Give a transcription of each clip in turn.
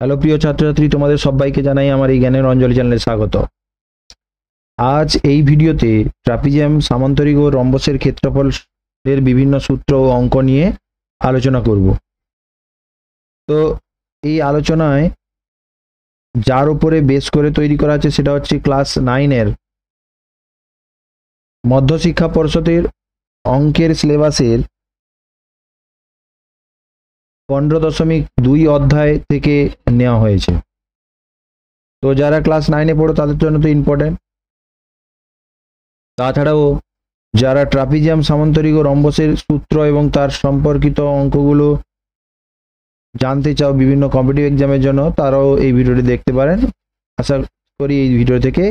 Hello প্রিয় ছাত্রছাত্রী, তোমাদের সবাইকে জানাই আমার এই জ্ঞানের অঞ্জলি চ্যানেলে স্বাগত। আজ এই ভিডিওতে ট্রাপিজিয়াম, সামান্তরিক ও রম্বসের ক্ষেত্রফলের বিভিন্ন সূত্র ও অঙ্ক নিয়ে আলোচনা করব। তো এই আলোচনায় যার উপরে বেস করে তৈরি করা আছে সেটা হচ্ছে ক্লাস 9-এর মধ্যশিক্ষা পর্ষদের অঙ্কের সিলেবাসের 15.2 অধ্যায় থেকে নেওয়া হয়েছে। তো যারা ক্লাস 9-এ পড়ো তাদের জন্য তো ইম্পর্টেন্ট। তাছাড়াও যারা ট্রাপিজিয়াম, সামান্তরিক ও রম্বসের সূত্র এবং তার সম্পর্কিত অঙ্কগুলো জানতে চাও বিভিন্ন কম্পিটিটিভ এক্সামের জন্য, তারাও এই ভিডিওটি দেখতে পারেন। আশা করি এই ভিডিও থেকে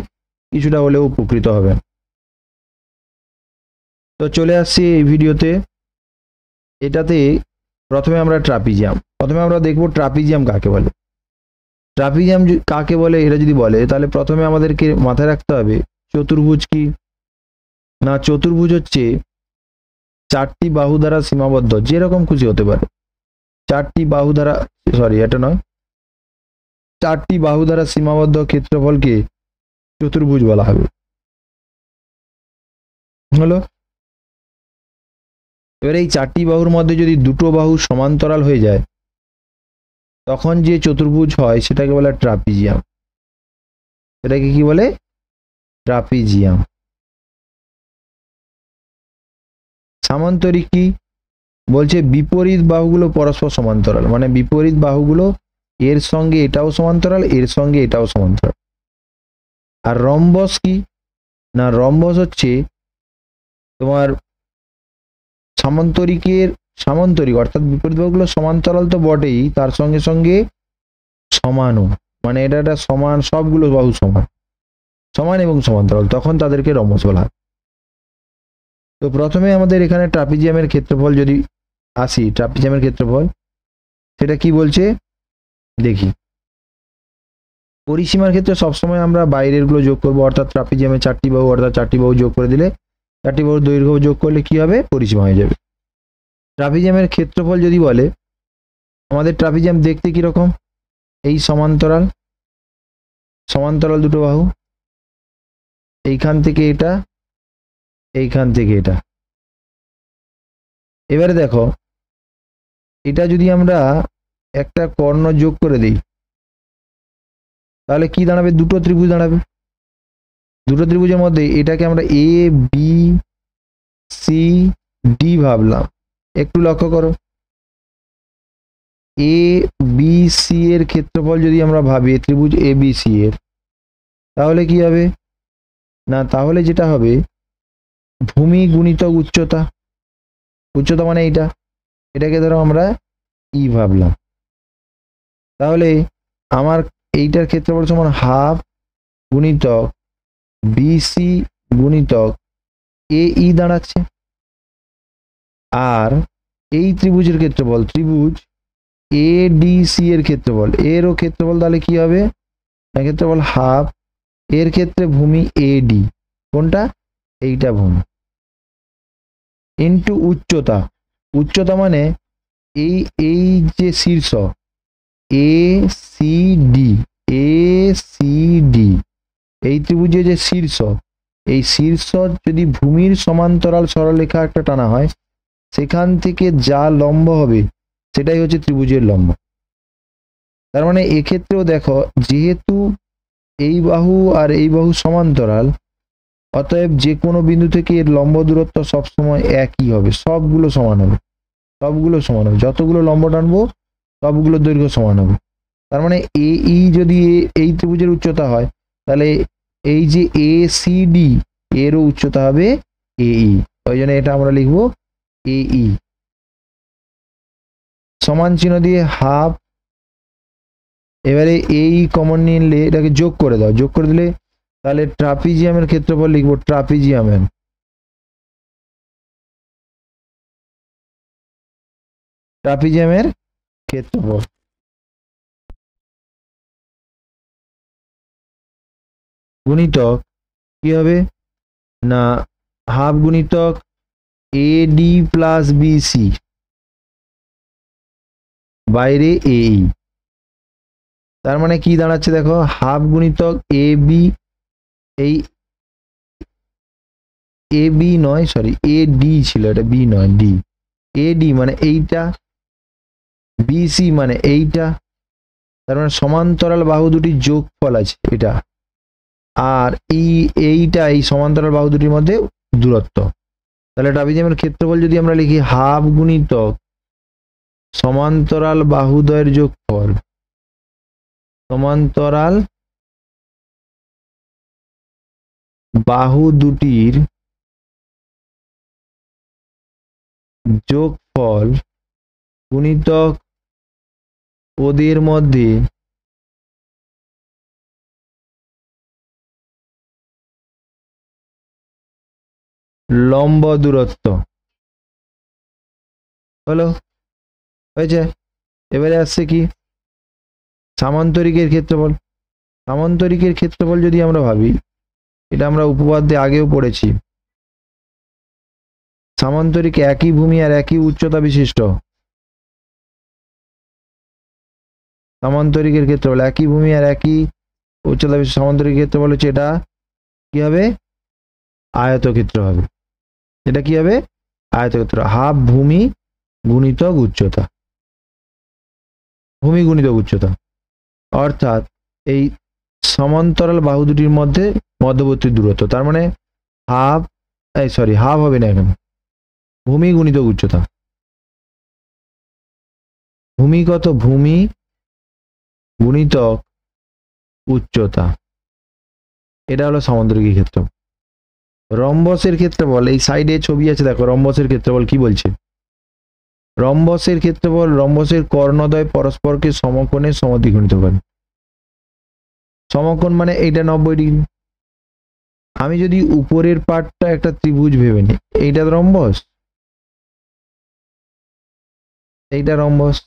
কিছুটা হলেও উপকৃত হবেন। তো চলে আসছি এই ভিডিওতে। এটাতে প্রথমে আমরা দেখব ট্রাপিজিয়াম কাকে বলে। ট্রাপিজিয়াম কাকে বলে এটা যদি বলে তাহলে প্রথমে আমাদেরকে মাথায় রাখতে হবে চতুর্ভুজ কি না। চতুর্ভুজ হচ্ছে চারটি বাহু দ্বারা সীমাবদ্ধ, যেরকম খুশি হতে পারে। চারটি বাহু দ্বারা সীমাবদ্ধ ক্ষেত্রফলকে চতুর্ভুজ বলা হবে। হলো, এবার এই চারটি বাহুর মধ্যে যদি দুটো বাহু সমান্তরাল হয়ে যায় তখন যে চতুর্ভুজ হয় সেটাকে বলে ট্রাপিজিয়াম। এটাকে কি বলে? ট্রাপিজিয়াম। সামান্তরিক কি বলছে? বিপরীত বাহুগুলো পরস্পর সমান্তরাল, মানে বিপরীত বাহুগুলো এর সঙ্গে এটাও সমান্তরাল, এর সঙ্গে এটাও সমান্তরাল। আর রম্বস কি না, রম্বস হচ্ছে তোমার সামান্তরিক অর্থাৎ বিপরীত বাহুগুলো সমান্তরাল তো বটেই, তার সঙ্গে সঙ্গে সমানও, মানে এটা একটা সমান, সবগুলো বাহু সমান এবং সমান্তরাল, তখন তাদেরকে রম্বস বলা হয়। তো প্রথমে আমাদের এখানে ট্রাপিজিয়ামের ক্ষেত্রফল যদি আসি, ট্রাপিজিয়ামের ক্ষেত্রফল সেটা কি বলছে দেখি। পরিসীমার ক্ষেত্রে সবসময় আমরা বাইরের গুলো যোগ করবো, অর্থাৎ ট্রাপিজিয়ামে চারটি বাহু, অর্থাৎ চারটি বাহু যোগ করে দিলে, চারটি বাহুর দৈর্ঘ্য যোগ করলে কি হবে? পরিসীমা হয়ে যাবে। ট্রাপিজিয়ামের ক্ষেত্রফল যদি বলে, আমাদের ট্রাপিজিয়াম দেখতে কিরকম? এই সমান্তরাল দুটো বাহু, এইখান থেকে এটা, এইখান থেকে এটা। এবারে দেখো, এটা যদি আমরা একটা কর্ণ যোগ করে দিই তাহলে কি দাঁড়াবে? দুটো ত্রিভুজ দাঁড়াবে। দুটো ত্রিভুজের মধ্যে এটাকে আমরা এ বি সি ডি ভাবলাম। একটু লক্ষ্য করো, এ বি সি এর ক্ষেত্রফল যদি আমরা ভাবি ত্রিভুজ এ বি সি এর, তাহলে কি হবে না, তাহলে যেটা হবে ভূমি গুণিতক উচ্চতা। উচ্চতা মানে এটাকে ধরো আমরা ই ভাবলাম। তাহলে আমার এইটার ক্ষেত্রফল সমান হাফ গুণিতক বিসি গুণিতক এ ই দাঁড়াচ্ছে। আর এই ত্রিভুজের ক্ষেত্রফল, ত্রিভুজ এ ডি সি এর ক্ষেত্রফল, এরও ক্ষেত্রফল তাহলে কি হবে? ক্ষেত্রফল হাফ, এর ক্ষেত্রে ভূমি এ ডি, কোনটা? এইটা ভূমি, ইন্টু উচ্চতা। উচ্চতা মানে এই যে শীর্ষ এ সি ডি, এই ত্রিভুজে যে শীর্ষ, এই শীর্ষ যদি ভূমির সমান্তরাল সরলরেখা একটা টানা হয়, সেখান থেকে যা লম্ব হবে সেটাই হচ্ছে ত্রিভুজের লম্ব। তার মানে এক্ষেত্রেও দেখো, যেহেতু এই বাহু আর এই বাহু সমান্তরাল, অতএব যে কোনো বিন্দু থেকে এর লম্ব দূরত্ব সবসময় একই হবে, সবগুলো সমান হবে। যতগুলো লম্ব টানবো সবগুলো দৈর্ঘ্য সমান হবে। তার মানে এ ই যদি এই ত্রিভুজের উচ্চতা হয়, তাহলে এই যে এ সি ডি এরও উচ্চতা হবে এ ই। ওই জন্য এটা আমরা লিখবো এ ই। সমান চিহ্ন দিয়ে হাফ, এবারে এই কমন নিয়ে নিলে এটাকে যোগ করে দাও, যোগ করে দিলে তাহলে ট্রাপিজিয়ামের ক্ষেত্রফল লিখবো ট্রাপিজিয়ামের ক্ষেত্রফল গুণিতক কি হবে না, হাফ গুণিতক এ ডি প্লাস বিসি বাইরে এ ই। তার মানে কি দাঁড়াচ্ছে দেখো, হাফ গুণিতক এ বি, এই এ বি নয় সরি এ ডি ছিল, এটা বি নয় ডি, এ ডি মানে এইটা, বিসি মানে এইটা, তার মানে সমান্তরাল বাহু দুটির যোগফল আছে এটা, আর এইটা এই সমান্তরাল বাহু দুটির মধ্যে দূরত্ব। তাহলে ট্রাপিজিয়ামের ক্ষেত্রফল যদি আমরা লিখি হাফ গুণিতক সমান্তরাল বাহুদ্বয়ের যোগফল, সমান্তরাল বাহু দুটির যোগফল গুণিতক ওদের মধ্যে লম্ব দূরত্ব হলো, হয়েছে। এবারে আসছে কি সামান্তরিকের ক্ষেত্রফল। সামান্তরিকের ক্ষেত্রফল যদি আমরা ভাবি, এটা আমরা উপপাদ্যে আগেও পড়েছি, সামান্তরিক একই ভূমি আর একই উচ্চতা বিশিষ্ট, সামান্তরিকের ক্ষেত্রফল একই ভূমি আর একই উচ্চতা বিশিষ্ট সামান্তরিক ক্ষেত্রফল হচ্ছে এটা কি হবে, আয়তক্ষেত্র হবে। এটা কি হবে, আয়তক্ষেত্র, হাফ ভূমি গুণিতক উচ্চতা, ভূমি গুণিতক উচ্চতা, অর্থাৎ এই সমান্তরাল বাহু দুটির মধ্যে মধ্যবর্তী দূরত্ব। তার মানে হাফ হাফ হবে না এখানে, ভূমি গুণিতক উচ্চতা। ভূমি কত, ভূমি গুণিতক উচ্চতা, এটা হলো সামান্তরিকের ক্ষেত্র। রম্বসের ক্ষেত্রফল, এই সাইডে ছবি আছে দেখো, রম্বসের ক্ষেত্রফল কি বলছে, রম্বসের ক্ষেত্রফল, রম্বসের কর্ণদ্বয় পরস্পরকে সমকোণে সমদ্বিখণ্ডিত করে। সমকোণ মানে এইটা 90 ডিগ্রি। আমি যদি উপরের পার্টটা একটা ত্রিভুজ ভেবে নিই, এইটা রম্বস, এইটা রম্বস,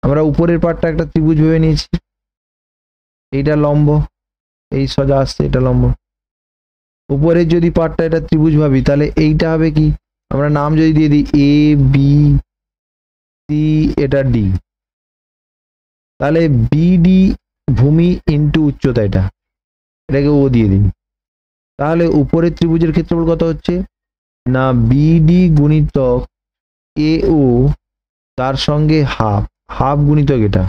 আমরা উপরের পার্টটা একটা ত্রিভুজ ভেবে নিয়েছি, এইটা লম্ব, এই সোজা আসছে এটা লম্ব। উপরের যদি পার্টটা এটা ত্রিভুজ ভাবি, তাহলে এইটা হবে কি, আমরা নাম যদি দিয়ে দিই এ বি সি, এটা ডি, তাহলে বিডি ভূমি ইন্টু উচ্চতা, এটাকে ও দিয়ে দিন। তাহলে উপরের ত্রিভুজের ক্ষেত্রফল কত হচ্ছে না, বিডি গুণিতক এ ও, তার সঙ্গে হাফ, হাফ গুণিতক এটা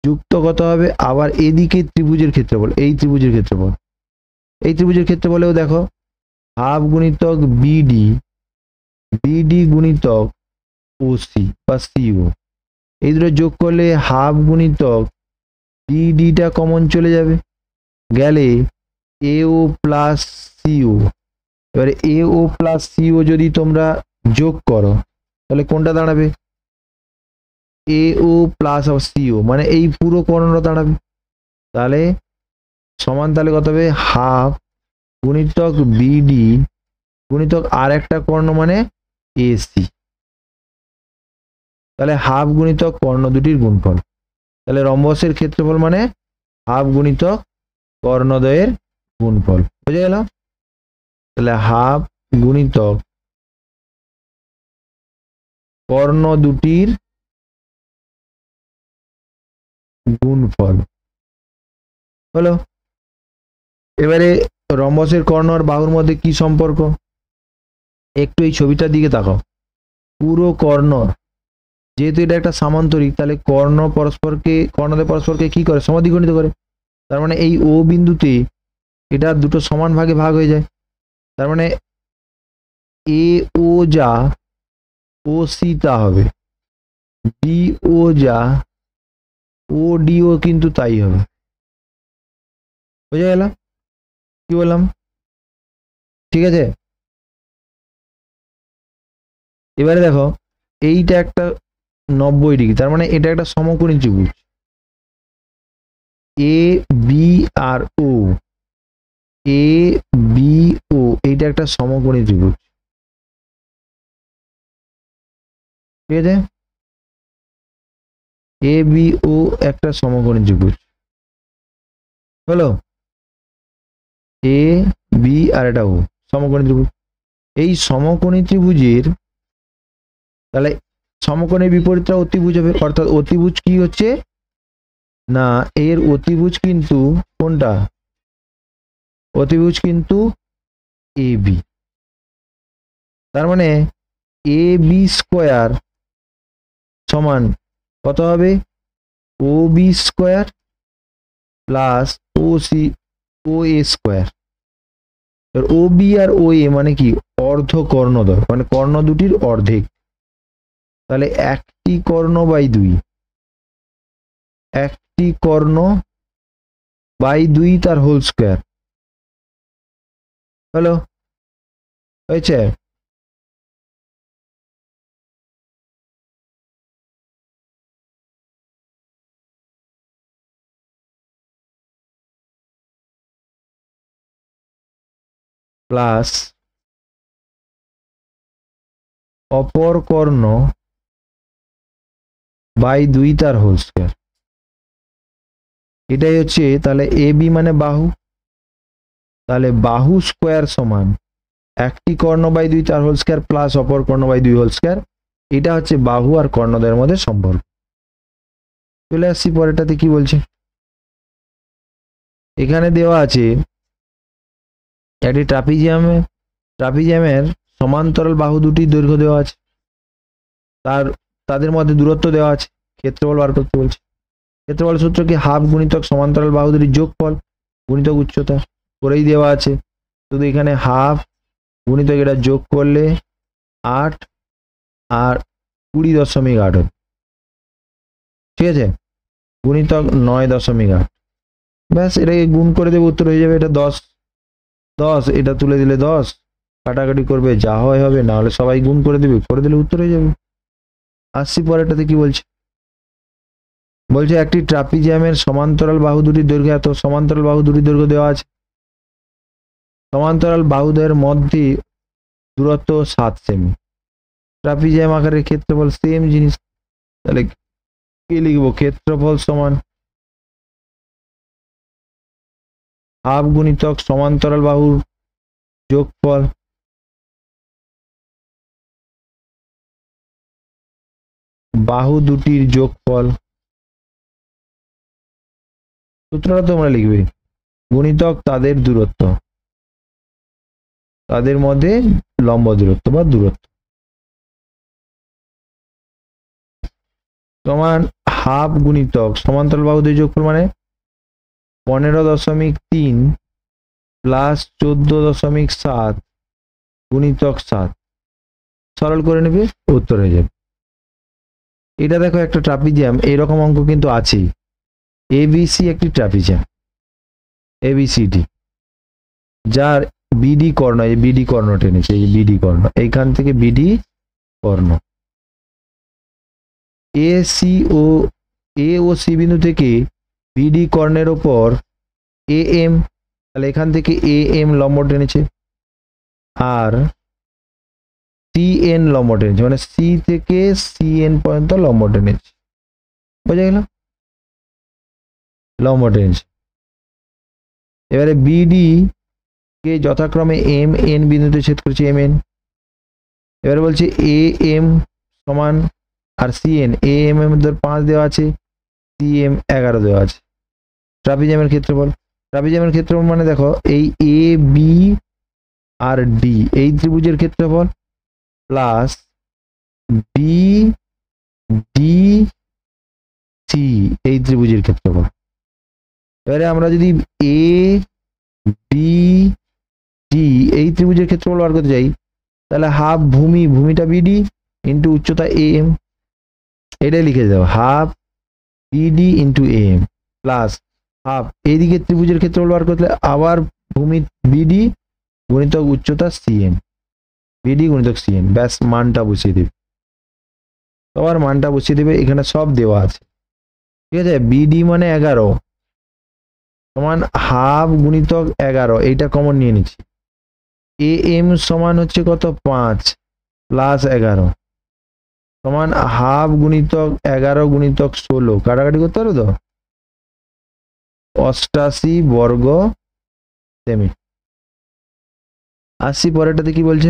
যুক্ত কত হবে, আবার এদিকে ত্রিভুজের ক্ষেত্রফল, এই ত্রিভুজের ক্ষেত্রফল, এই ত্রিভুজের ক্ষেত্রফলেও দেখো হাফ গুণিতক বিডি, বিডি গুণিতক ওসি বা সিও, এই দুটো যোগ করলে হাফ গুণিতক বিডিটা কমন চলে যাবে, গেলে এও প্লাস সিও। এবারে এও প্লাস সিও যদি তোমরা যোগ করো, তাহলে কোনটা দাঁড়াবে, এও প্লাস সিও, মানে এই পুরো কর্ণটা দাঁড়াবে। তাহলে সমান, তাহলে কত হবে, হাফ গুণিতক বিডি গুণিতক আর একটা কর্ণ মানে এসি, তাহলে হাফ গুণিতক কর্ণ দুটির গুণফল। তাহলে রম্বসের ক্ষেত্রফল মানে হাফ গুণিতক কর্ণদ্বয়ের গুণফল, বুঝে গেল। তাহলে হাফ গুণিতক কর্ণ দুটির গুণফল হলো। এবারে রম্বসের কর্ণ আর বাহুর মধ্যে কি সম্পর্ক, একটু এই ছবিটার দিকে তাকাও। পুরো কর্ণ, যেহেতু এটা একটা সামান্তরিক, তাহলে কর্ণদ্বয় পরস্পরকে কি করে, সমদ্বিখণ্ডিত করে। তার মানে এই ও বিন্দুতে এটা দুটো সমান ভাগে ভাগ হয়ে যায়। তার মানে এ ও যা ও সি তা হবে, বি ও যা ও ডি ও কিন্তু তাই হবে, বুঝে গেল কি বললাম, ঠিক আছে। এবারে দেখো এইটা একটা 90 ডিগ্রি, তার মানে এটা একটা সমকোণী ত্রিভুজ, A B R O, A B ও, এইটা একটা সমকোণী ত্রিভুজ, ঠিক আছে। এ বি ও একটা সমকোণী ত্রিভুজ হলো, এ বি আর এটা ও সমকোণী ত্রিভুজ। এই সমকোণী ত্রিভুজের, তাহলে সমকোণের বিপরীতটা অতিভুজ হবে, অর্থাৎ অতিভুজ কি হচ্ছে না, এর অতিভুজ কিন্তু কোনটা, অতিভুজ কিন্তু এ বি। তার মানে এ বি স্কোয়ার সমান কত হবে, ও বি স্কোয়ার প্লাস ও সি ও এ স্কোয়ার। ও বি আর ও এ মানে কি, অর্ধ কর্ণদ্বয়, মানে কর্ণ দুটির অর্ধেক। তাহলে একটি কর্ণ বাই দুই, একটি কর্ণ বাই দুই তার হোল স্কোয়ার হলো, হয়েছে। প্লাস অপর কর্ণ বাই দুই তার হোল স্কোয়ার, এটাই হচ্ছে। তাহলে এ বি মানে বাহু, তাহলে বাহু স্কোয়ার সমান একটি কর্ণ বাই দুই তার হোল স্কোয়ার প্লাস অপর কর্ণ বাই দুই হোল স্কোয়ার। এটা হচ্ছে বাহু আর কর্ণদ্বয়ের মধ্যে সম্পর্ক। চলে আসছি পরেরটাতে, কি বলছে এখানে দেওয়া আছে একটি ট্রাপিজিয়ামের সমান্তরাল বাহু দুটির দৈর্ঘ্য দেওয়া আছে, তাদের মধ্যে দূরত্ব দেওয়া আছে, ক্ষেত্রফল বার করতে বলছে। ক্ষেত্রফল সূত্র কি, হাফ গুণিতক সমান্তরাল বাহু দুটির যোগফল গুণিতক উচ্চতা, করেই দেওয়া আছে। শুধু এখানে হাফ গুণিতক এটা যোগ করলে 8 আর 20.8 হবে, ঠিক আছে, গুণিতক 9.8। ব্যাস এটাকে গুণ করে দেবে, উত্তর হয়ে যাবে। এটা 10 এটা তুলে দিলে 10, কাটাকাটি করবে, যা হয় হবে, না হলে সবাই গুণ করে দেবে, করে দিলে উত্তর হয়ে যাবে। আসছি পরেরটাতে, কি বলছে, বলছে একটি ট্রাপিজিয়ামের সমান্তরাল বাহু দুটির দৈর্ঘ্য এত, সমান্তরাল বাহু দুটির দৈর্ঘ্য দেওয়া আছে, সমান্তরাল বাহুদের মধ্যে দূরত্ব 7 সেমি, ট্রাপিজিয়াম আকারের ক্ষেত্রফল সেম জিনিস। তাহলে কি লিখবো, ক্ষেত্রফল সমান হাফ গুণিতক সমান্তরাল বাহুর যোগফল বাহু দুটির যোগফল, সূত্রটা তোমরা লিখবে, গুণিতক তাদের দূরত্ব, তাদের মধ্যে লম্ব দূরত্ব বা দূরত্ব, সমান হাফ গুণিতক সমান্তরাল বাহু দুই যোগফল মানে 15.3 প্লাস 14.7 গুণিতক 7, সরল করে নেবে, উত্তর হয়ে যাবে। এটা দেখো একটা ট্রাপিজিয়াম, এরকম অঙ্ক কিন্তু আছে, এবিসি একটি ট্রাপিজিয়াম এবিসিডি, যার বিডি কর্ণ, এই বিডি কর্ণ টেনেছে, এই বিডি কর্ণ, এইখান থেকে বিডি কর্ণ, এ সি ও এ ও সি বিন্দু থেকে বিডি কর্ণের ওপর এ এম, তাহলে এখান থেকে এ এম লম্ব টেনেছে, আর সি এন লম্ব টেনেছে, মানে সি থেকে সি এন পর্যন্ত লম্ব টেনেছে, বোঝা গেল, লম্ব টেনেছে। এবারে বিডি কে যথাক্রমে এম এন বিন্দুতে ছেদ করেছে, এম এন। এবারে বলছে এ এম সমান, আর সি এন, এ এম এর মধ্যে 5 দেওয়া আছে, সি এম 11 দেওয়া আছে। ট্রাপিজিয়ামের ক্ষেত্রফল, ট্রাপিজিয়ামের ক্ষেত্রফল মানে দেখো এই এ বি আর ডি এই ত্রিভুজের ক্ষেত্রফল প্লাস বি ডি সি এই ত্রিভুজের ক্ষেত্রফল। এবারে আমরা যদি এ বি ডি এই ত্রিভুজের ক্ষেত্রফল বার করতে চাই, তাহলে হাফ ভূমিটা বিডি ইন্টু উচ্চতা এ এম, এটাই লিখে দাও, half BD into A M plus half এইদিকে ত্রিভুজের ক্ষেত্রফল বার করতে আবার ভূমি বিডি গুণিতক উচ্চতা সিএম, বিডি গুণিতক সিএম, ব্যাস মানটা বসিয়ে দেবে, সবার মানটা বসিয়ে দেবে, এখানে সব দেওয়া আছে, ঠিক আছে। বিডি মানে 11 সমান হাফ গুণিতক 11, এইটা কমন নিয়ে নিচ্ছি, এ এম সমান হচ্ছে কত 5 প্লাস 11 সমান হাফ গুণিতক 11 গুণিতক 16, কাটাকাটি করতে পারো তো, 88 বর্গ সেমি। আসছি পরেরটাতে, কি বলছে,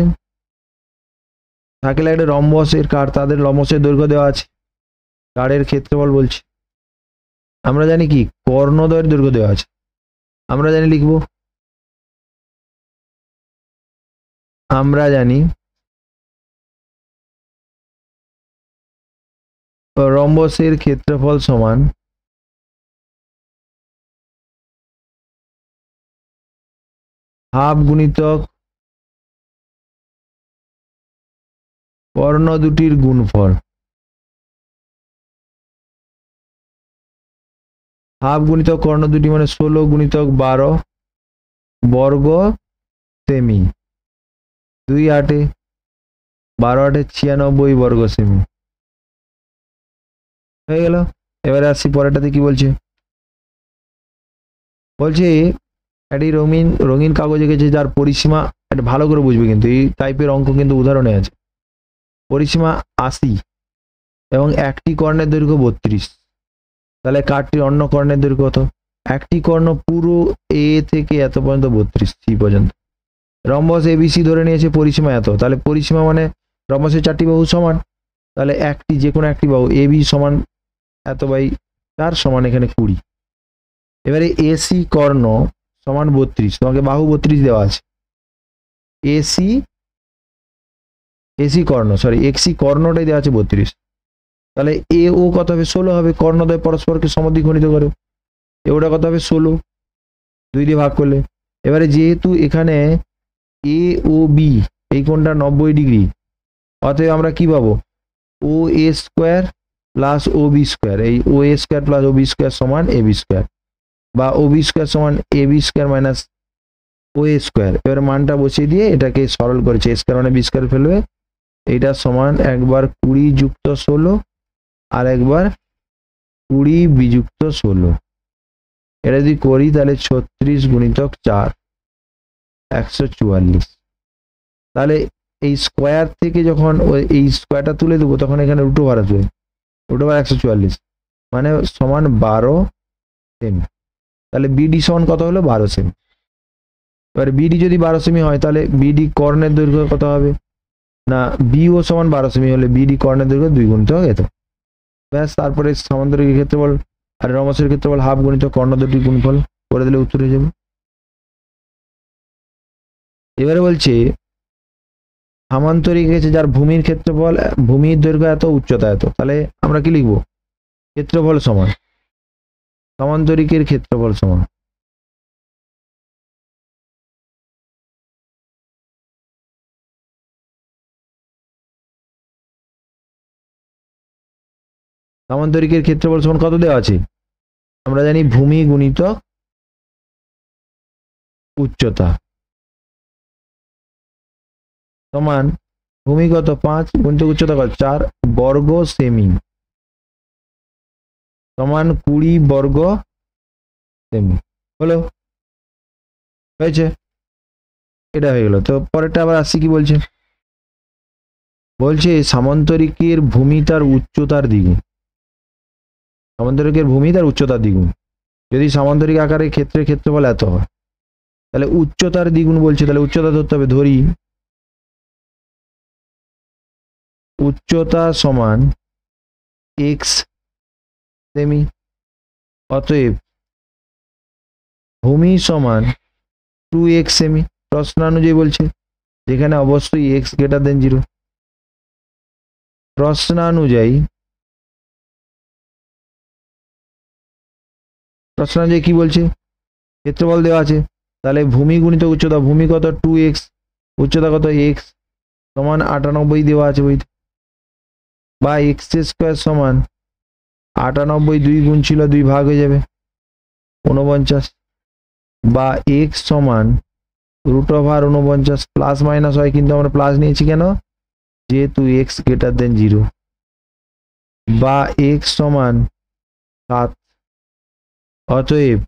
থাকলে একটা রম্বসের কার, তাদের রম্বসের দৈর্ঘ্য দেওয়া আছে, কারের ক্ষেত্রফল বলছে। আমরা জানি কি কর্ণদ্বয়ের দৈর্ঘ্য দেওয়া আছে, আমরা জানি লিখব, আমরা জানি রম্বসের ক্ষেত্রফল সমান হাফ গুণিতক কর্ণ দুটির গুণফল। হাফ গুণিতক কর্ণ দুটি মানে 16 গুণিতক 12 বর্গ সেমি, 2 8 12 8 96 বর্গ সেমি হয়ে গেল। এবারে আসছি পরেরটাতে কি বলছে, বলছে একটি রঙিন কাগজ এঁকেছে যার পরিসীমা, এটা ভালো করে বুঝবে কিন্তু এই টাইপের অঙ্ক কিন্তু উদাহরণে আছে, পরিসীমা 80 এবং একটি কর্ণের দৈর্ঘ্য 32, তাহলে কার্ডটির অন্য কর্ণের দৈর্ঘ্য কত? একটি কর্ণ পুরো এ থেকে এত পর্যন্ত 32 সি পর্যন্ত। রম্বস এবিসি ধরে নিয়েছে পরিসীমা এত, তাহলে পরিসীমা মানে রম্বসের 4টি বাহু সমান, তাহলে একটি যে কোনো একটি বাহু এবি সমান এত বাই 4 সমান এখানে 20। এবারে এসি কর্ণ সমান 32, তোমাকে বাহু 32 দেওয়া আছে, এসি কর্ণ এক্সি কর্ণটাই দেওয়া আছে 32, তাহলে এ ও কত হবে? 16 হবে, কর্ণদ্বয় পরস্পরকে সমদ্বিখণ্ডিত করে, ওটা কত হবে? 16, 2 দিয়ে ভাগ করলে। এবারে যেহেতু এখানে এ ও বি এই কোণটা 90 ডিগ্রি, অতএব আমরা কি পাবো? ও এ স্কোয়ার প্লাস ও বি স্কোয়ার, এই ও এ স্কোয়ার প্লাস ও বি স্কোয়ার সমান এ বি স্কোয়ার, বা ও বি স্কোয়ার সমান A B square minus O A square. এবারে মানটা বসিয়ে দিয়ে এটাকে সরল করেছে, স্কোয়ার মানে বি স্কোয়ার ফেলবে, এইটা সমান একবার 20 যুক্ত 16 আর একবার 20 বিযুক্ত 16, এটা যদি করি তাহলে 36 গুণিতক 4 144। তাহলে এই স্কোয়ার থেকে যখন এই স্কোয়ারটা তুলে দেবো তখন এখানে রুট ওভার আসবে, রুট ওভার 144 মানে সমান 12 সেমি। তাহলে বিডি সমান কত হলো? 12 সেমি। এবার বিডি যদি 12 সেমি হয় তাহলে বিডি কর্ণের দৈর্ঘ্য কত হবে না, বিও সমান 12 সেমি হলে বিডি কর্ণের দৈর্ঘ্য 2 গুণিত এত, ব্যাস। তারপরে সামান্তরিকের ক্ষেত্রফল আর রম্বসের ক্ষেত্রফল হাফ গুণিত কর্ণ দুটির গুণফল করে দিলে উত্তর হয়ে যাবে। এবারে বলছে সামান্তরিক আছে যার ভূমির ক্ষেত্রফল, ভূমির দৈর্ঘ্য এত উচ্চতা এত, তাহলে আমরা কি লিখবো? ক্ষেত্রফল সমান সামান্তরিকের ক্ষেত্রফল সমান সামান্তরিকের ক্ষেত্রফল সমান কত দেওয়া আছে? আমরা জানি ভূমি গুণিত উচ্চতা সমান ভূমি কত 5 গুণিত উচ্চতা কত 4 বর্গ সেমি সমান 20 বর্গ সেমি। হলো, হয়েছে, এটা হয়ে গেল। তো পরেরটা আবার আসছি, কি বলছে? বলছে সামান্তরিকের ভূমি তার উচ্চতার দ্বিগুণ, সামান্তরিকের ভূমি তার উচ্চতার দ্বিগুণ। যদি সামান্তরিক আকারের ক্ষেত্রের ক্ষেত্রফল এত হয় তাহলে উচ্চতার দ্বিগুণ বলছে, তাহলে উচ্চতা ধরতে হবে, ধরি উচ্চতা সমান এক্স সেমি, অতএব ভূমি সমান 2x সেমি। প্রশ্নানুযায়ী বলছে, যেখানে অবশ্যই এক্স গ্রেটার দেন 0। প্রশ্নানুযায়ী কি বলছে? ক্ষেত্রফল দেওয়া আছে, তাহলে ভূমি গুণিত উচ্চতা, ভূমি কত 2x, উচ্চতা কত x সমান 98 দেওয়া আছে বইতে, বা x স্কোয়ার সমান 98, 2 গুণ ছিল 2 ভাগ হয়ে যাবে 49, বা x সমান রুট ওভার 49 প্লাস মাইনাস হয়, কিন্তু আমরা প্লাস নিয়েছি কেন? যেহেতু x গ্রেটার দেন 0, বা x সমান 7। অতএব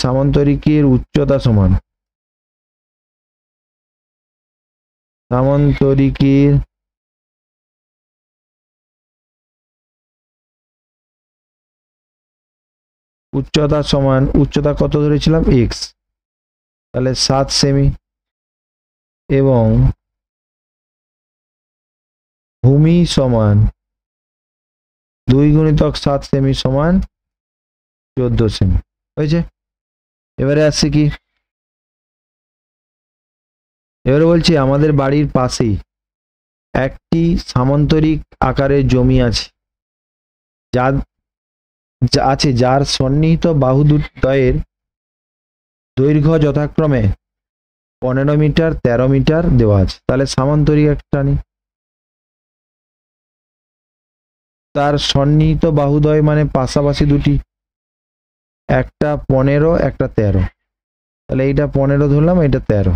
সামান্তরিকের উচ্চতা সমান সামান্তরিকের উচ্চতা সমান, উচ্চতা কত ধরেছিলাম? x, তাহলে 7 সেমি, এবং ভূমি সমান 2 গুণিতক 7 সেমি সমান 14 সেমি হয়েছে। এবারে আসছে কি, এবারে বলছি আমাদের বাড়ির পাশেই একটি সামান্তরিক আকারের জমি আছে, যার সন্নিহিত বাহু দ্বয়ের দৈর্ঘ্য যথাক্রমে 15 মিটার 13 মিটার দেওয়া আছে। তাহলে সামান্তরিক একটা নি, তার সন্নিহিত বাহুদ্বয় মানে পাশাপাশি দুটি, একটা 15 একটা 13, তাহলে এইটা 15 ধরলাম, এটা 13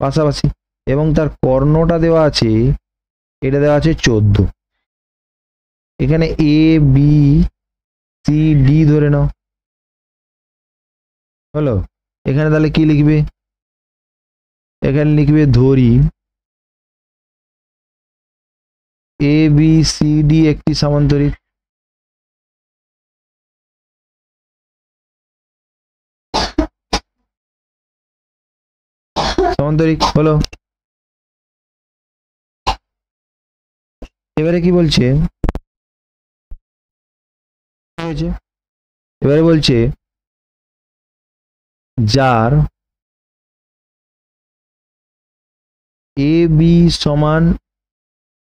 পাশাপাশি, এবং তার কর্ণটা দেওয়া আছে, এটা দেওয়া আছে 14। এখানে এ বি সি ডি ধরে নাও, হলো। এখানে তাহলে কি লিখবে, এখানে লিখবে ধরি এ বি সি ডি একটি সামান্তরিক, সামান্তরিক হলো। এবারে কি বলছে, এবারে বলছে যার এ বি সমান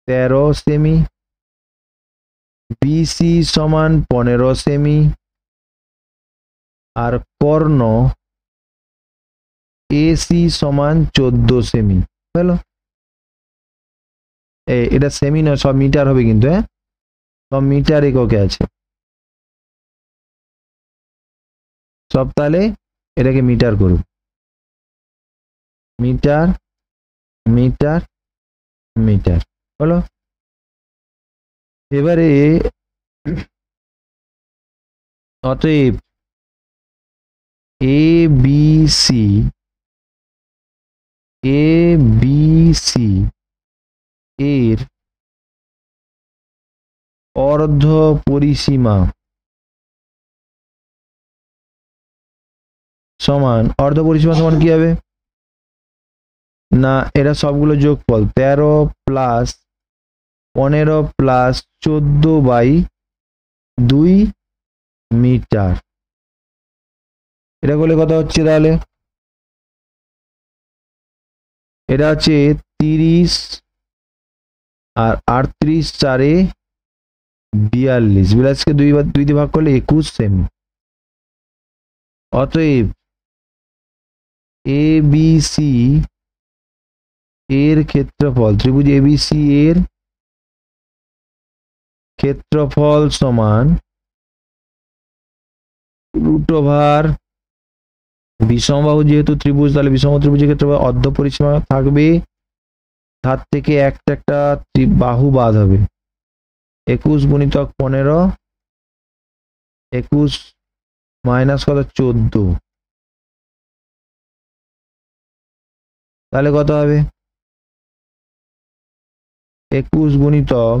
13 সেমি, বিসি সমান 15 সেমি, আর কর্ণ এসি সমান 14 সেমি হলো। এটা সেমি নয়, সব মিটার হবে কিন্তু, হ্যাঁ সব মিটার এককে আছে সব, তাহলে এটাকে মিটার করুন, মিটার মিটার মিটার হলো। এবারে অতএব এ বি সি এর অর্ধ পরিসীমা সমান, অর্ধ পরিসীমা সমান কি হবে না, এটা সবগুলো যোগফল 13 প্লাস 15 প্লাস 14/2 মিটার। এটা করলে কত হচ্ছে, তাহলে এটা হচ্ছে 30 আর 38 4 42, 42কে 2 দিয়ে ভাগ করলে 21 সেমি। অতএব এ বি সি এর ক্ষেত্রফল, ত্রিভুজ এবিসি এর ক্ষেত্রফল সমান √, বিষমবাহু যেহেতু ত্রিভুজ, তাহলে বিষম ত্রিভুজের ক্ষেত্রফল অর্ধ পরিসীমা থাকবে, ধার থেকে একটা একটা বাহু বাদ হবে, 21 গুণিতক 15, 21 মাইনাস কত 14, তাহলে কত হবে 21 গুণিতক,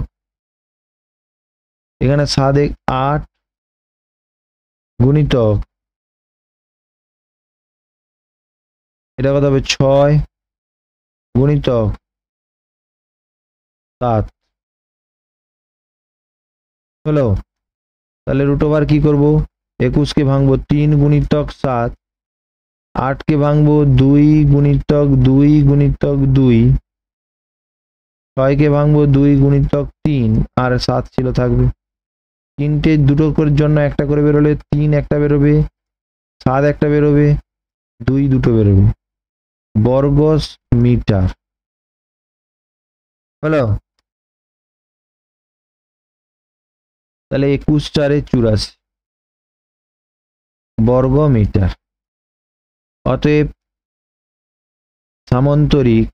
এখানে 7 8 গুণিতক, এটা কত হবে 6 গুণিতক 7 হলো। তাহলে √, কি করব, 21 কে ভাঙবো 3 গুণিতক 7, 8 কে ভাঙবো 2 গুণিতক 2 গুণিতক 2, 6 কে ভাঙবো 2 গুণিতক 3, আর 7 ছিল থাকবে, তিনটে দুটো করে জন্য একটা করে বেরোলে 3 একটা বেরোবে, 7 একটা বেরোবে, 2 দুটো বেরোবে, বর্গ মিটার হলো। তাহলে 21 4 84 বর্গ মিটার। অতএব সামান্তরিক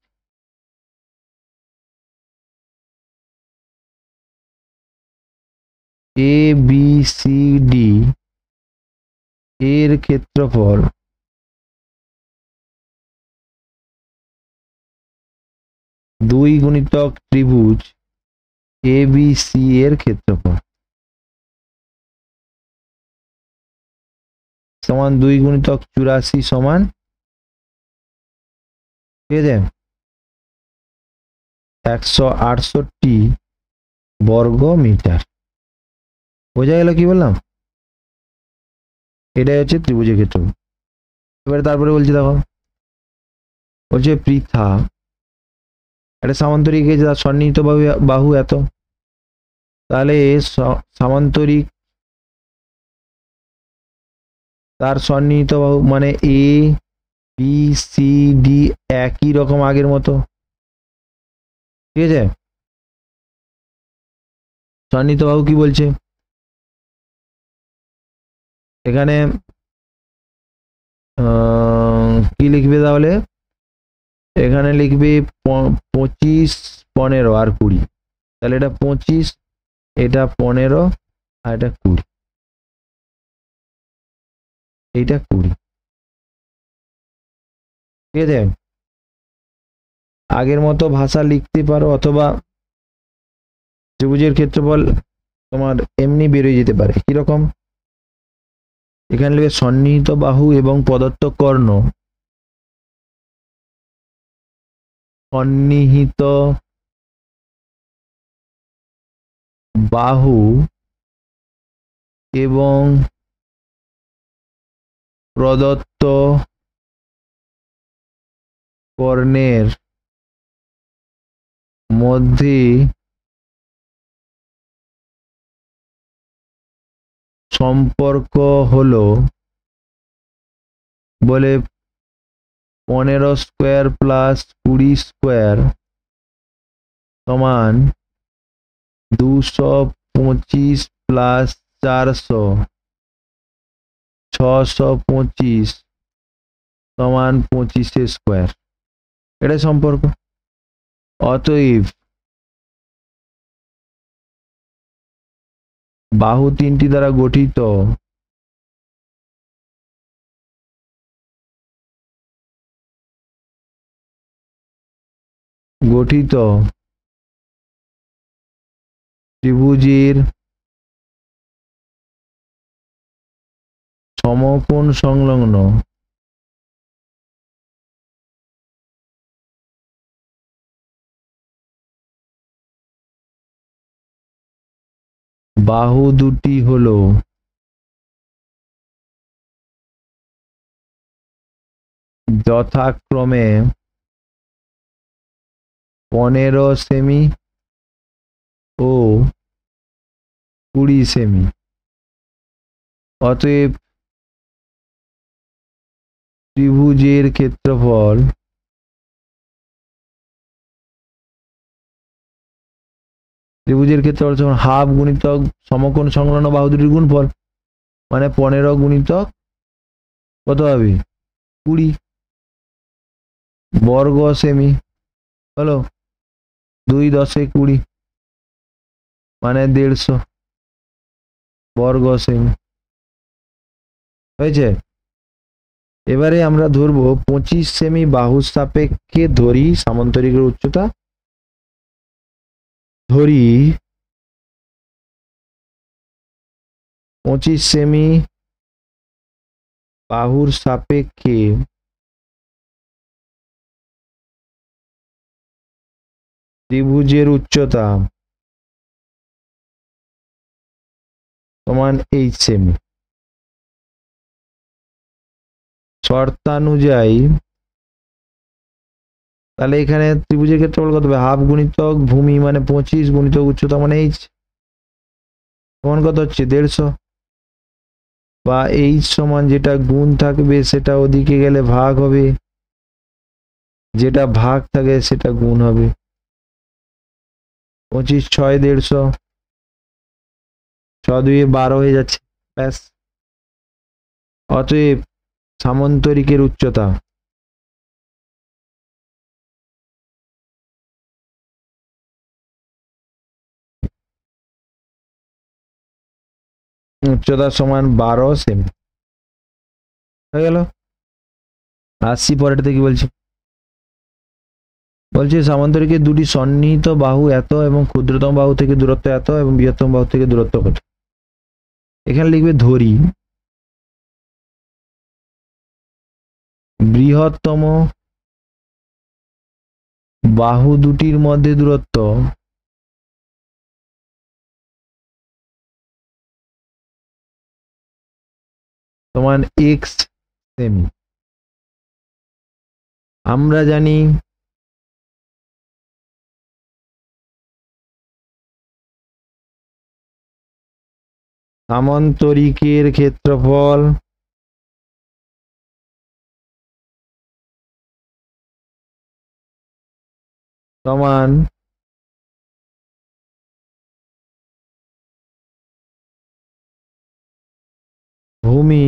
এ বি সি ডি এর ক্ষেত্রফল দুই গুণিতক ত্রিভুজ এ বি সি এর ক্ষেত্রফল সমান 2 গুণিতক 84 সমান, ঠিক আছে। 168 বর্গ মিটার। বোঝা গেল কি বললাম? এটাই হচ্ছে ত্রিভুজের ক্ষেত্রফল। এবারে তারপরে বলছি দেখো, বলছে পৃথা একটা সামান্তরিক তার সন্নিহিত বাহু এত, তাহলে সামান্তরিক তার সন্নিহিত বাহু মানে এ বি সি ডি একই রকম আগের মতো, ঠিক আছে? সন্নিহিত বাহু কি বলছে এখানে? কি লিখবে তাহলে? এখানে লিখবে 25, 15 আর 20। তাহলে এটা 25, এটা 15 আর এটা 20, এইটা 20, ঠিক আছে? আগের মতো ভাষা লিখতে পারো, অথবা ত্রিভুজের ক্ষেত্রফল তোমার এমনি বেরিয়ে যেতে পারে। কিরকম? এখানে লিখবে সন্নিহিত বাহু এবং প্রদত্ত কর্ণ, সন্নিহিত বাহু এবং প্রদত্ত কর্ণের মধ্যে সম্পর্ক হলো বলে 15 স্কোয়ার প্লাস 20 স্কোয়ার সমান 225 প্লাস 400 625 সমান 25 স্কোয়ার। এটাই সম্পর্ক। অতএব বাহু তিনটি দ্বারা গঠিত ত্রিভুজের সমকোণ সংলগ্ন বাহু দুটি হলো যথাক্রমে 15 সেমি ও 20 সেমি। অতএব ত্রিভুজের ক্ষেত্রফল যখন হাফ গুণিতক সমকোণ সংলগ্ন বাহু দুটির গুণফল, মানে 15 গুণিতক কত হবে? 20 বর্গ সেমি হলো 2 10 20, মানে 150 বর্গ সেমি হয়েছে। এবারে আমরা ধরবো 25 সেমি বাহুর সাপেক্ষে ধরি সামান্তরিকের উচ্চতা, ধরি 25 সেমি বাহুর সাপেক্ষে ত্রিভুজের উচ্চতা সমান 8 সেমি। শর্তানুযায়ী তাহলে এখানে ত্রিভুজের ক্ষেত্রফল কত হবে? হাফ গুণিতক ভূমি মানে 25 গুণিতক উচ্চতা মানে h সমান কত হচ্ছে? 150, বা h সমান যেটা গুণ থাকবে সেটা ওদিকে গেলে ভাগ হবে, যেটা ভাগ থাকে সেটা গুণ হবে। 25 6 150, 6 2 12 হয়ে যাচ্ছে, ব্যাস। অতএব সামান্তরিকের উচ্চতা সমান 12 সেমি হয়ে গেল। আসছি পরেরটা কি বলছে? বলছে সামান্তরিকের দুটি সন্নিহিত বাহু এত এবং ক্ষুদ্রতম বাহু থেকে দূরত্ব এত এবং বৃহত্তম বাহু থেকে দূরত্ব কত। এখানে লিখবে ধরি বৃহত্তম বাহু দুটির মধ্যে দূরত্ব সমান এক্স সেমি। আমরা জানি সামান্তরিকের ক্ষেত্রফল সমান ভূমি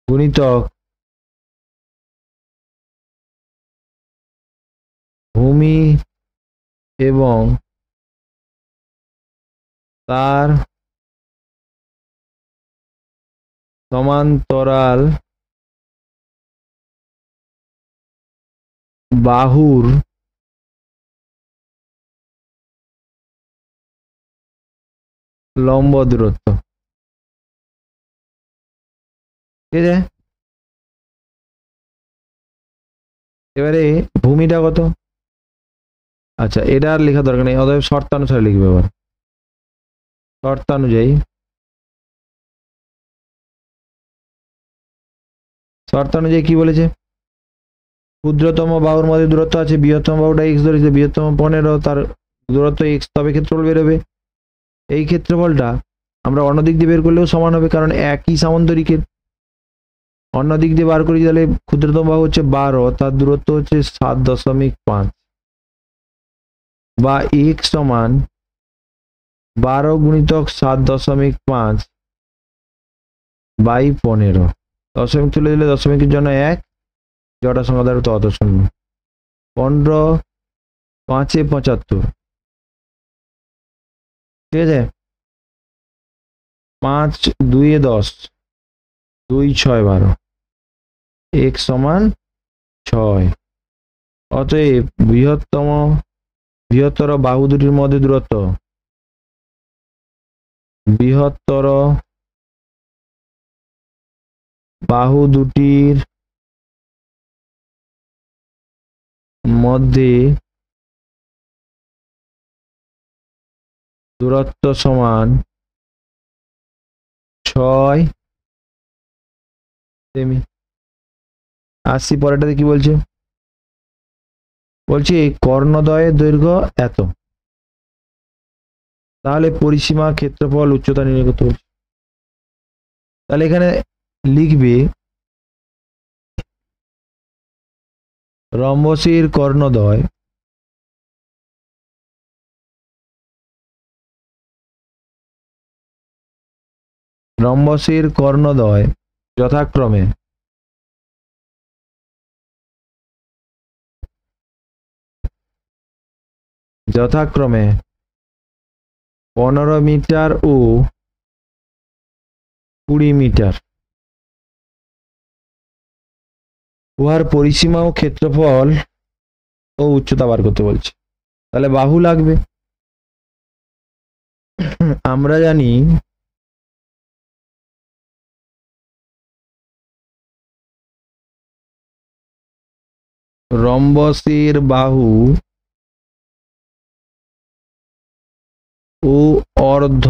গুণিতক ভূমি এবং তার সমান্তরাল বাহুর লম্ব দূরত্ব। ঠিক আছে, এবারে ভূমিটা কত? আচ্ছা, এটা আর লেখা দরকার নেই, অতএব শর্তানুসারে লিখবে। এবার শর্তানুযায়ী কি বলেছে? ক্ষুদ্রতম বাহুর মধ্যে দূরত্ব আছে, বৃহত্তম বাহুটা এক্স ধরেছে, বৃহত্তম 15, তার দূরত্ব এক্স, তবে ক্ষেত্রফল বেরোবে। এই ক্ষেত্রফলটা আমরা অন্য দিক দিয়ে বের করলেও সমান হবে, কারণ একই সামান্তরিকের। অন্য দিক দিয়ে বার করি, তাহলে ক্ষুদ্রতম বাহু হচ্ছে 12, তার দূরত্ব হচ্ছে 7.5, বা এক্স সমান 12 গুণিতক 7.5 বাই 15। দশমিক তুলে দিলে দশমিকের জন্য 1, জটা সংখ্যা দ্বারা তত শূন্য। 15 5 এ 75। ঠিক আছে, 5 2 এ 10, 2 6 12, এক্স সমান 6। অতএব বৃহত্তর বাহু দুটির মধ্যে দূরত্ব, বৃহত্তর বাহু দুটির মধ্যে দূরত্ব সমান 6 সেমি। আসছি পরেরটাতে কি বলছে? বলছি কর্ণদ্বয়ের দৈর্ঘ্য এত, তাহলে পরিসীমা ক্ষেত্রফল উচ্চতা নির্ণয় করতে বলছে। তাহলে এখানে লিখবে রম্বসের কর্ণদ্বয় যথাক্রমে যথাক্রমে 15 মিটার ও 20 মিটার। উহার পরিসীমা ও ক্ষেত্রফল ও উচ্চতা বার করতে বলছে। তাহলে বাহু লাগবে। আমরা জানি রম্বসের বাহু ও অর্ধ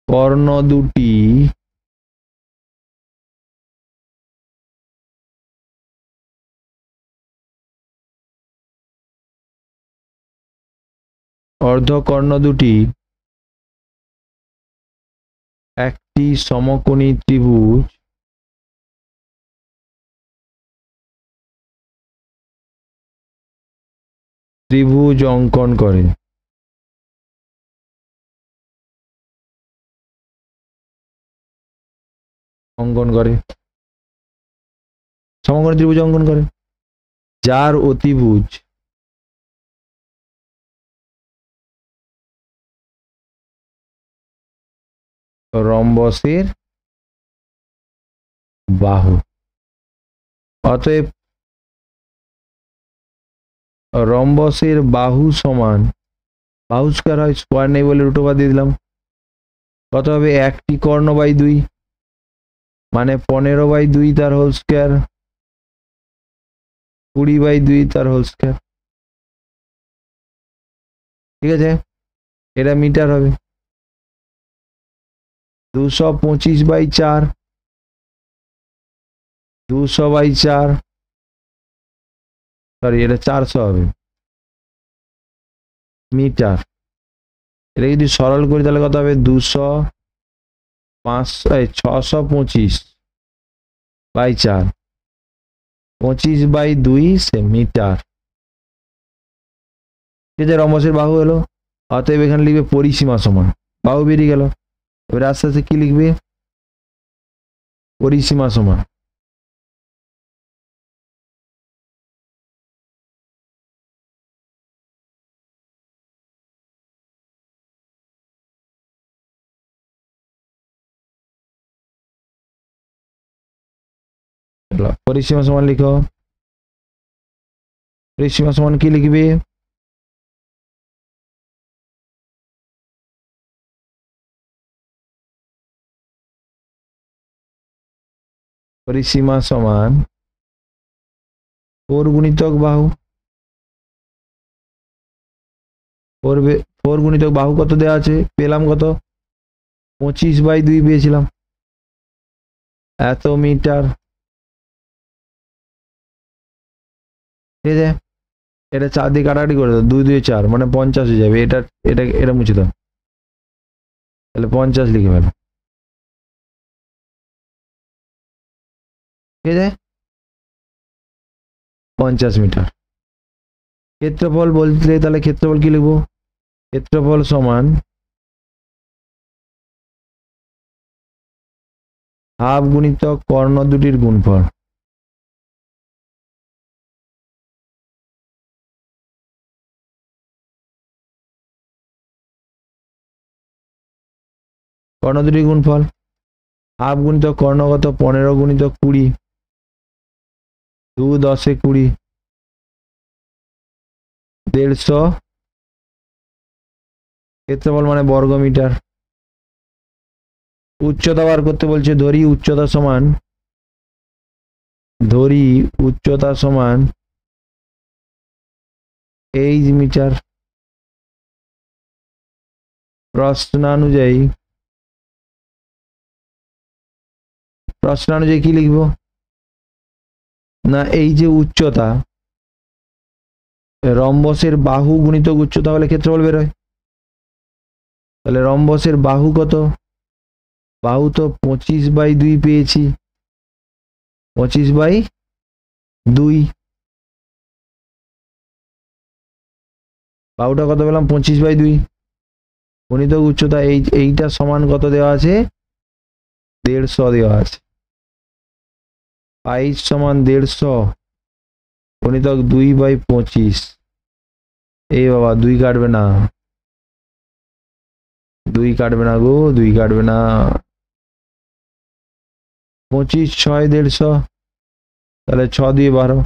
কর্ণ দুটি একটি সমকোণী ত্রিভুজ অঙ্কন করে। সমকোণী ত্রিভুজ অঙ্কন করে, যার অতিভুজ রম্বসের বাহু। অতএব রম্বসের বাহু সমান, বাহু স্কয়ার হয়, স্কয়ার নেই বলে রুট ওভার দিয়ে দিলাম। কত হবে? একটি কর্ণ বাই 2, মানে 15/2 তার হোল স্কয়ার, 20/2 তার হোল স্কয়ার। ঠিক আছে, এটা মিটার হবে। 225/4, 200/4, সরি এটা 400 হবে মিটার। এটা যদি সরল করি তাহলে কত হবে? 625/4, 25/2 সে মিটার। ঠিক আছে, রম্বসের বাহু হলো। অতএব এখানে লিখবে পরিসীমা সমান, বাহু বেরিয়ে গেল। এবার আস্তে আস্তে কি লিখবে? পরিসীমা সমান পরিসীমা সমান লিখো। পরিসীমা সমান কি লিখবে? পরিসীমা সমান 4 গুণিতক বাহু। 4 গুণিতক বাহু কত দেওয়া আছে? পেলাম কত? 25/2 পেয়েছিলাম, এত মিটার। ঠিক আছে, এটা 4 দিয়ে কাটাকাটি করে দাও, 2 2 4 মানে 50 হয়ে যাবে। এটা এটা এটা মুছে দাও, তাহলে 50 লিখে ফেলো। ঠিক আছে, 50 মিটার। ক্ষেত্রফল বলতে তাহলে ক্ষেত্রফল কি লিখবো? ক্ষেত্রফল সমান হাফ গুণিতক কর্ণ দুটির গুণফল। কর্ণ দুটির গুণফল হাফ গুণিতক কর্ণ কত? 15 গুণিতক 20, 2 10 20, 150। ক্ষেত্রফল মানে বর্গ মিটার। উচ্চতা বার করতে বলছে। ধরি উচ্চতা সমান এইচ মিটার। প্রশ্নানুযায়ী কি লিখবো? না, এই যে উচ্চতা, রম্বসের বাহু গুণিতক উচ্চতা হলে ক্ষেত্রফল বেরোয়। তাহলে রম্বসের বাহু কত? বাহু তো 25/2 পেয়েছি, 25/2। বাহুটা কত পেলাম? 25/2 গুণিতক উচ্চতা এইটা সমান কত দেওয়া আছে? 150 দেওয়া আছে। 22 সমান 150 গুণিতক 2/25। এই বাবা 2 কাটবে না, 2 কাটবে না গো, 2 কাটবে না। 25 6 150, তাহলে 6 দিয়ে 12,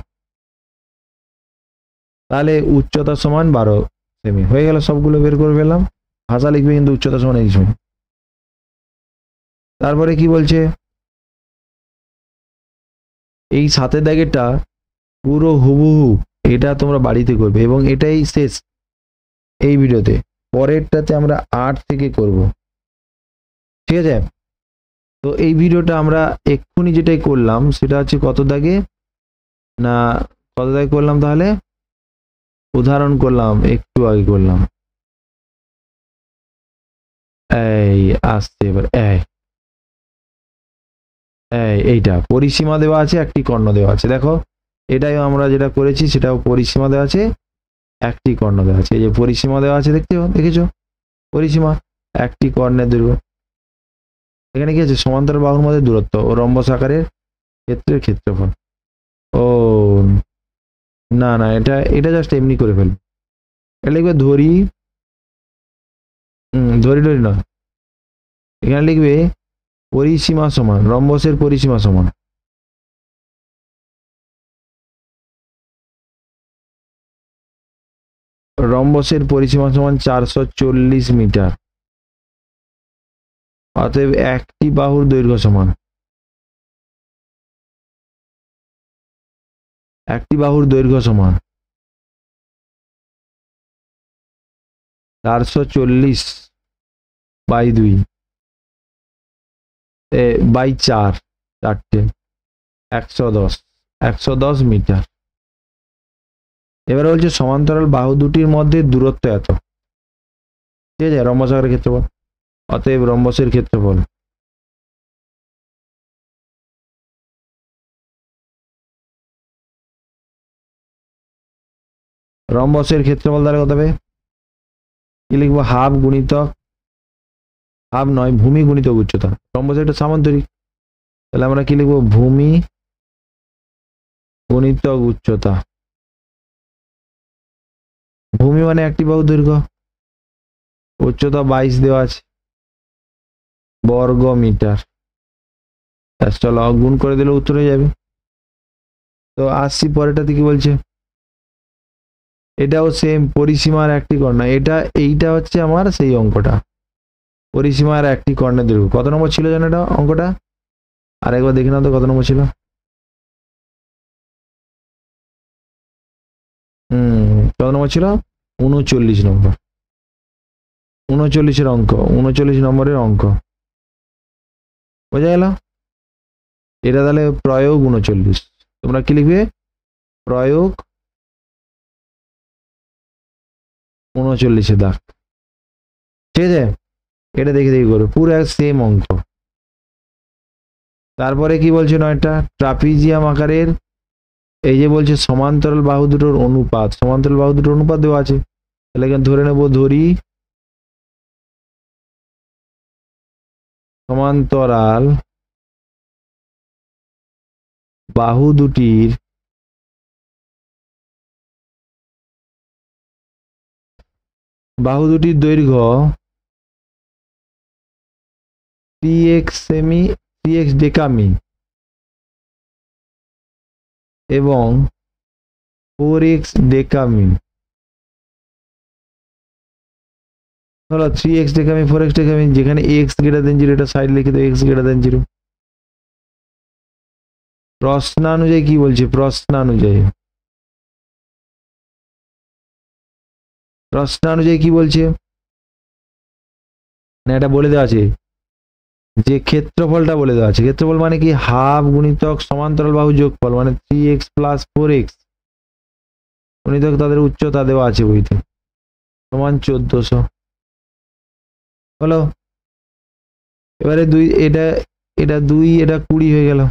তাহলে উচ্চতা সমান 12 সেমি। হয়ে গেল, সবগুলো বের করে ফেললাম। ভাষা লিখবে কিন্তু উচ্চতা সমান এই সময়। তারপরে কি বলছে? এই 7 দাগেরটা পুরো হুবহু এটা তোমরা বাড়িতে করবে, এবং এটাই শেষ এই ভিডিওতে। পরেরটাতে আমরা 8 থেকে করব। ঠিক আছে, তো এই ভিডিওটা আমরা এক্ষুনি যেটাই করলাম সেটা হচ্ছে কত দাগে না, কত দাগে করলাম? তাহলে উদাহরণ করলাম, একটু আগে করলাম। এই আসছে এবার এইটা পরিসীমা দেওয়া আছে, একটি কর্ণ দেওয়া আছে। দেখো, এটাই আমরা যেটা করেছি সেটাও পরিসীমা দেওয়া আছে, একটি কর্ণ দেওয়া আছে। এই যে পরিসীমা দেওয়া আছে, দেখেছো? পরিসীমা একটি কর্ণের দৈর্ঘ্য। এখানে কি আছে? সমান্তরাল বাহুর মধ্যে দূরত্ব ও রম্বস আকারের ক্ষেত্রের ক্ষেত্রফল। ও না না, এটা এটা জাস্ট এমনি করে ফেলবে। এটা লিখবে ধরি ধরি নয়, এখানে লিখবে পরিসীমা সমান রম্বসের পরিসীমা সমান রম্বসের পরিসীমা সমান 440 মিটার। অতএব একটি বাহুর দৈর্ঘ্য সমান একটি বাহুর দৈর্ঘ্য সমান 440 বাই 2 বাই 4 চারটে 110 মিটার। এবারে বলছে সমান্তরাল বাহু দুটির মধ্যে দূরত্ব এত, ঠিক আছে, রম্বসাকারের ক্ষেত্রফল, অতএব রম্বসের ক্ষেত্রফল তাহলে কত হবে, কি লিখবো, হাফ গুণিতক, হাফ নয় ভূমি গুণিতক উচ্চতা, রম্বসের একটা সামান্তরিক, তাহলে আমরা কি লিখবো, ভূমি গুণিতক উচ্চতা। ভূমি মানে একটি বাহু দৈর্ঘ্য, উচ্চতা 22 দেওয়া আছে বর্গ মিটার। চলো গুণ করে দিলে উত্তর হয়ে যাবে। তো আসছি পরেরটাতে কি বলছে, এটাও সেম, পরিসীমার একটি কর্ণা, এইটা হচ্ছে আমার সেই অঙ্কটা, পরিসীমার একটি কর্ণের দৈর্ঘ্য। কত নম্বর ছিল জানো এটা অঙ্কটা, আরেকবার দেখে নাও তো কত নম্বর ছিল। কত নম্বর ছিল, 39 নম্বর, 39 অঙ্ক, 39 নম্বরের অঙ্ক, বোঝা গেল। এটা তাহলে প্রয়োগ 39, তোমরা কি লিখবে, প্রয়োগ 39 দাগ, ঠিক আছে। এটা দেখে দেখে করবে, পুরো সেম অঙ্ক। তারপরে কি বলছে, নয়টা ট্রাপিজিয়াম আকারের, এই যে বলছে সমান্তরাল বাহু দুটোর অনুপাত, সমান্তরাল বাহু দুটোর অনুপাত দেওয়া আছে, তাহলে এখানে ধরে নেব, ধরি সমান্তরাল বাহু দুটির দৈর্ঘ্য 3x সেমি, 3x ডেকামি এবং 4x ডেকামি। ধরো 3x ডেকামি 4x ডেকামি, যেখানে x গ্রেটার দেন 0, এটা সাইড লিখে দাও, x গ্রেটার দেন 0। প্রশ্নানুযায়ী কি বলছে, প্রশ্নানুযায়ী কি বলছে না, এটা বলে দেওয়া আছে, যে ক্ষেত্রফলটা বলে দেওয়া আছে। ক্ষেত্রফল মানে কি, হাফ গুণিতক সমান্তরাল বাহু যোগফল, মানে 3x প্লাস 4x গুণিতক তাদের উচ্চতা দেওয়া আছে বইতে, সমান 1400 হলো। এবারে 2, এটা 2, এটা 20 হয়ে গেল,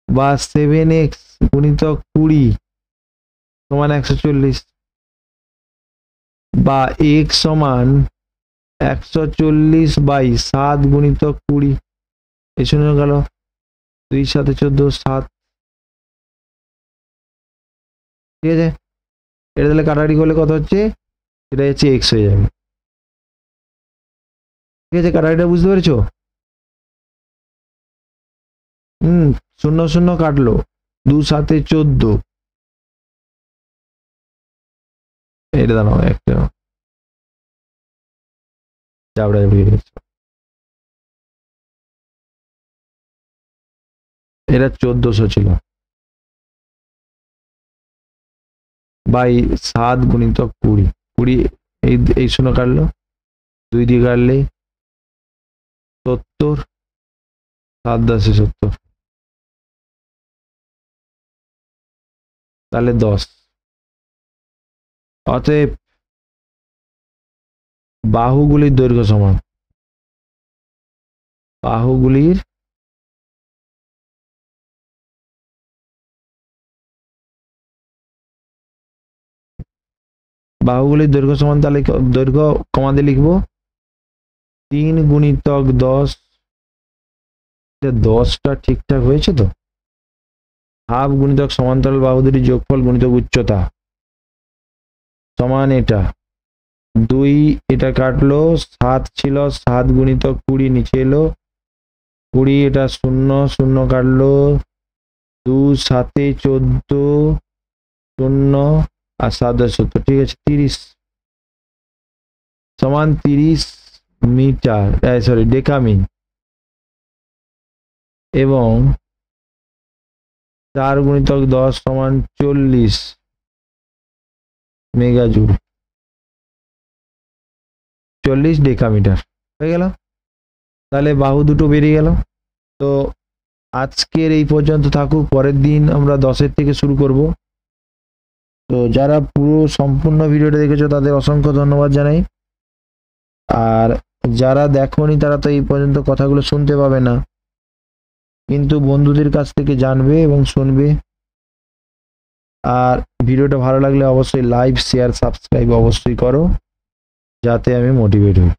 বা 7x গুণিতক 20 সমান 140, বা x সমান 140 বাই 7 গুণিতক 20, এই শুনে গেল 2 7 14 7, ঠিক আছে। এটা তাহলে কাটাকাটি করলে কত হচ্ছে, এটা হচ্ছে x হয়ে যাবে, ঠিক আছে। কাটাকাটিটা বুঝতে পেরেছো, 0 0 কাটলো, 2 7 14, এটা দাঁড়াও একটা চাপড়া এটা 1400 ছিল, বাই 7 গুণিতক 20, 20 এই 0 কাটলো, 2 দিয়ে কাটলে 70, 7 10 70, তাহলে 10। অতএব বাহুগুলির দৈর্ঘ্য সমান, বাহুগুলির দৈর্ঘ্য সমান, তাহলে দৈর্ঘ্য কমাতে লিখবো 3 গুণিতক 10, 10টা ঠিকঠাক হয়েছে তো, হাফ গুণিতক সমান্তরাল বাহু দুটির যোগফল গুণিতক উচ্চতা সমান এটা 2, এটা কাটলো 7 ছিল, 7 গুণিতক 20 নিচে এলো 20, এটা 0 0 কাটলো, 2 7 14 0 আর 7 10 70, ঠিক আছে, 30 সমান 30 মিটার, সরি ডেকামি, এবং 4 গুণিতক 10 সমান 40 মেগাজুল, 40 ডেকামিটার হয়ে গেল। তাহলে বাহু দুটো বেরিয়ে গেল। তো আজকের এই পর্যন্ত থাকুক, পরের দিন আমরা 10-এর থেকে শুরু করব। তো যারা পুরো সম্পূর্ণ ভিডিওটা দেখেছো তাদের অসংখ্য ধন্যবাদ জানাই। আর যারা দেখোনি তারা তো এই পর্যন্ত কথাগুলো শুনতে পাবে না, কিন্তু বন্ধুদের কাছ থেকে জানবে এবং শুনবে। আর ভিডিওটা ভালো লাগলে অবশ্যই লাইক, শেয়ার, সাবস্ক্রাইব অবশ্যই করো, যাতে আমি মোটিভেট হই।